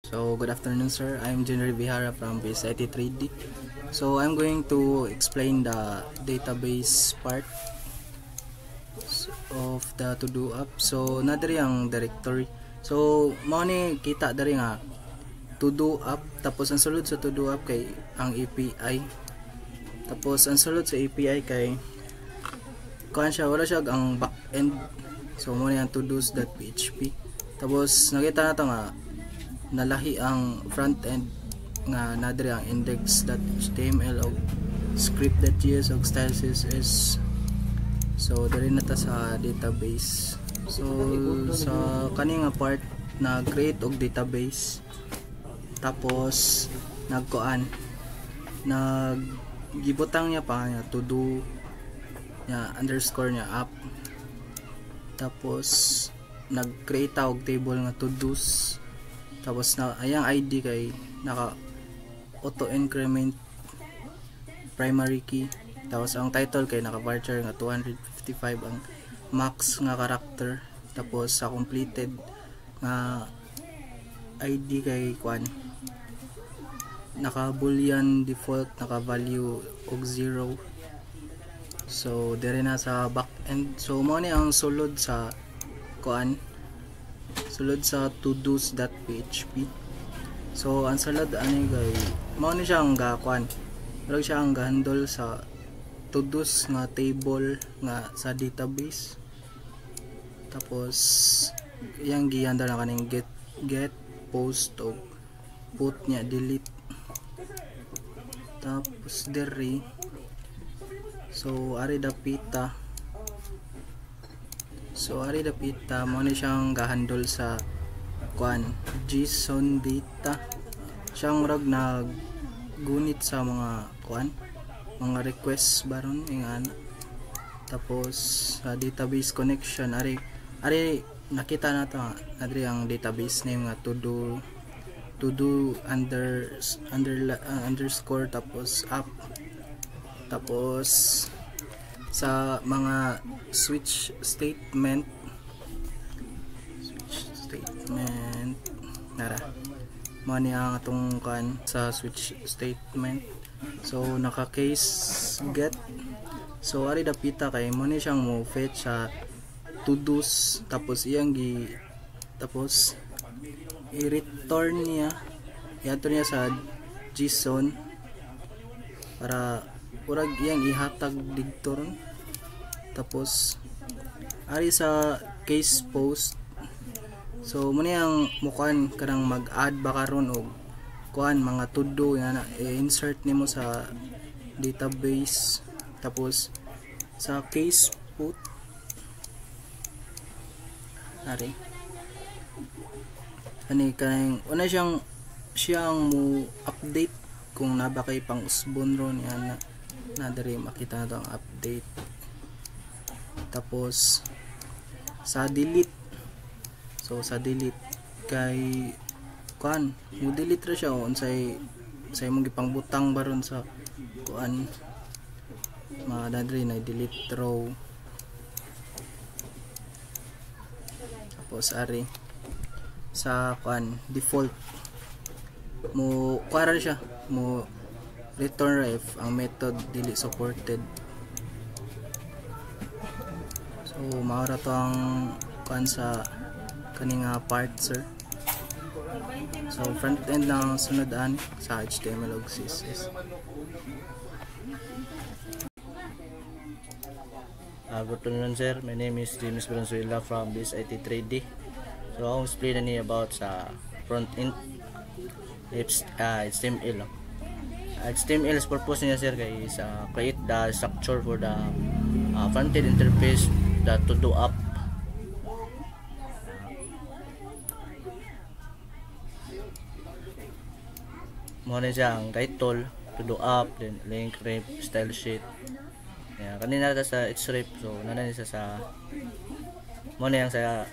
So good afternoon sir, I'm Jenry Vihara from BSIT 3D. So I'm going to explain the database part of the to-do app. So nadiri ang directory. So mao ni kita dari nga to-do app, tapos ang sulod sa to-do app kay ang API. Tapos ang sulod sa API kay kuan siya, wala siya ang back-end. So mao ni ang to-dos.php. Tapos nakita nato nga nalahi ang front end nga nadiri ang index.html o script.js o style css. So diri na ta sa database. So sa kani nga part na create og database, tapos nagkuan naggibutang niya pa niya to do niya underscore niya app, tapos nag-create og table nga to dos. Tapos na ayang ID kay naka auto increment primary key. Tapos ang title kay naka varchar nga 255 ang max nga character. Tapos sa completed nga ID kay kwan naka boolean default, naka value og 0. So dire na sa back end. So mo ni ang sulod sa kuan, sulod sa todos.php. So ang sulod ani gay mao ni siya ang gakuan, pero siya ang handle sa todos nga table nga sa database. Tapos yang gihandle na kaning get post o put niya delete. Tapos diri so ari dapita. So ari dapita mo ni siyang gahandle sa kuan JSON data. Siyang rag naggunit sa mga kuan, mga requests baron ingan. Tapos sa database connection ari nakita nato adri ang database name nga to do underscore tapos app. Tapos sa mga switch statement nara mo ni ang atong kan sa switch statement. So naka case get. So ari dapita kay mo ni siyang mo fetch sa to dos, tapos iyang tapos i-return niya iato niya sa JSON para urag iyang ihatag didto ron. Tapos ari sa case post, so muna yung mukuan kanang mag-add ba karon og kuan mga to do nga i-insert nimo sa database. Tapos sa case put ari ani kanang una siyang mo update kung naba kay pang usbon ron yan na diri makita na ang update. Tapos sa delete, so sa delete kay kuan mo delete ra siya unsay sa imong gipang butang baron sa kuan madadri na delete row. Tapos ari sa kuan default mo kuara siya mo return if ang method dili supported. So maura to ang kuan sa kaning part sir. So front end lang sunod ani sa HTML ug CSS. Good afternoon sir, my name is James Valenzuela from BSIT 3D. So I'll explain na about sa front end HTML. HTML's purpose niya sir kay create the structure for the front end interface, the to do app. Muna siya ang title, to do app, then link, rep, style sheet. Yeah, kanina nata sa href, so nana siya sa muna yang sa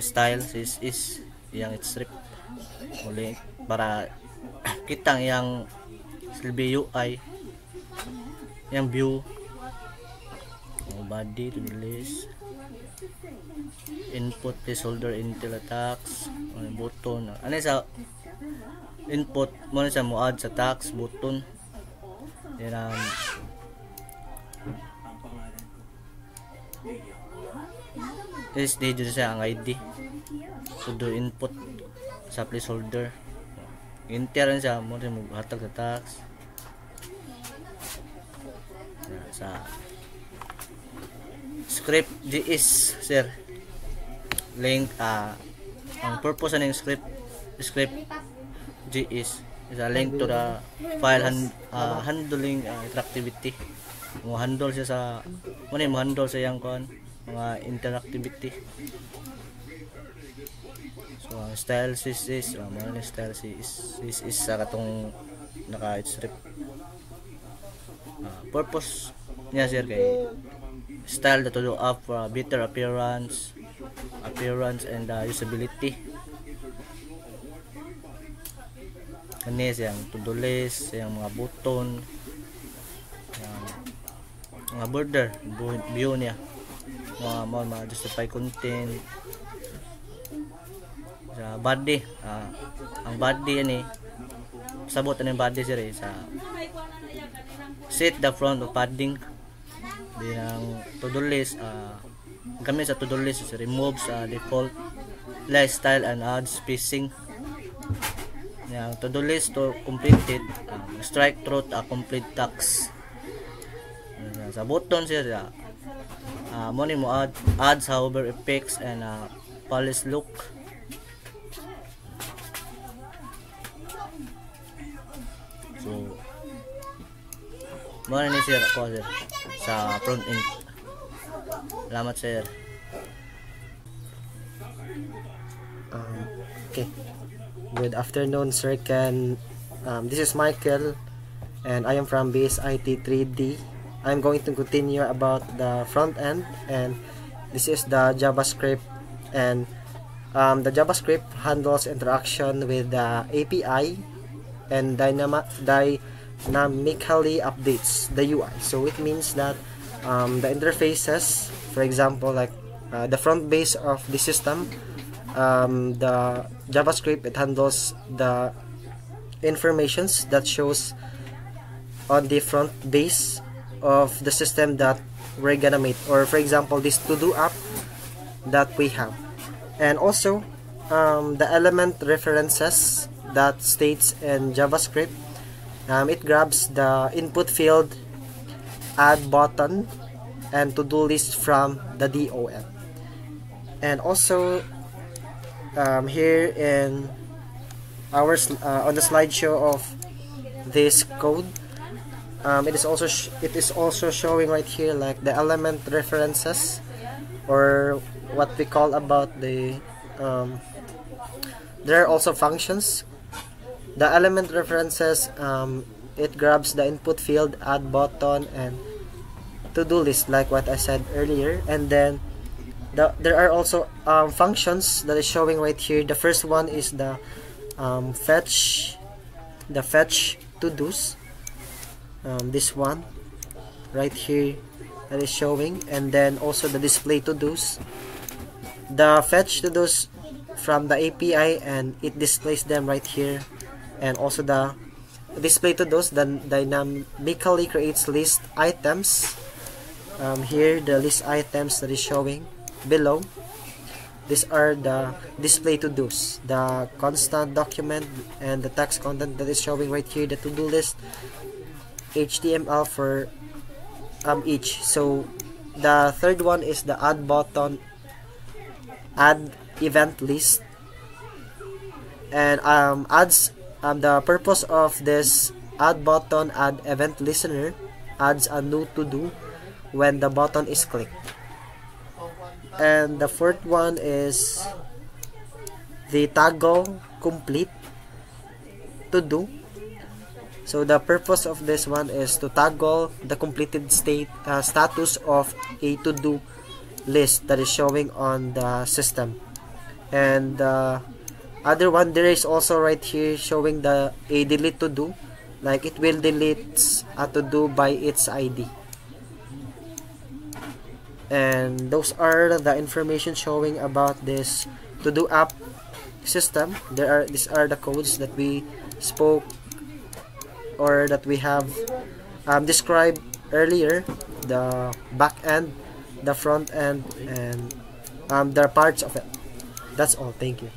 style is yang href muli para kitang yang silbi UI, yang view, body to the list, input placeholder, intel attacks, button, ano sa input mo na siya mo add sa tax button. Then is dito siya ang ID to do input sa placeholder. Enter rin siya mo rin maghatag sa tax sa script GS sir. Link ang purpose ng script GS is a link to the file handling interactivity. Mo handle siya sa mo handle sa yang kon mga interactivity. So ang style is mo style is sa katong naka-strip. Purpose niya sir kay style that to do up for better appearance and usability. Kani siyang to-do list, siyang mga button, mga border, view niya, mga justify content, sa body, ang body yan sabot na yung body sir sa set the front of padding. Then ang to-do list, kami sa to-do list is remove sa default lifestyle and add spacing. Yang to-do list to complete it, strike through a complete task. Sa button siya mo ni mo adds hover effects and polish look. So mo ni sir ako sir sa front end. Salamat sir. Okay. Good afternoon, Sir Ken. This is Michael, and I am from Base IT 3D. I'm going to continue about the front end, and this is the JavaScript. And the JavaScript handles interaction with the API and dynamically updates the UI. So it means that the interfaces, for example, like the front base of the system, the JavaScript, it handles the informations that shows on the front base of the system that we're gonna make, or for example this to-do app that we have. And also the element references that states in JavaScript, it grabs the input field, add button, and to-do list from the DOM. And also here in our on the slideshow of this code, it is also showing right here like the element references, or what we call about the there are also functions. The element references, it grabs the input field, add button, and to-do list, like what I said earlier. And then there are also functions that is showing right here. The first one is the fetch to-dos, this one right here that is showing, and then also the display to-dos. The fetch to-dos from the API, and it displays them right here. And also the display to-dos then dynamically creates list items. Here the list items that is showing below, these are the display to-dos, the constant document and the text content that is showing right here, the to-do list, HTML for each. So the third one is the add button, add event list, and the purpose of this add button, add event listener, adds a new to-do when the button is clicked. And the fourth one is the toggle complete to-do. So the purpose of this one is to toggle the completed status of a to-do list that is showing on the system. And the other one, there is also right here showing a delete to-do, like it will delete a to-do by its ID. And those are the information showing about this to-do app system. These are the codes that we spoke or that we have described earlier, the back end, the front end, and there are parts of it. That's all. Thank you.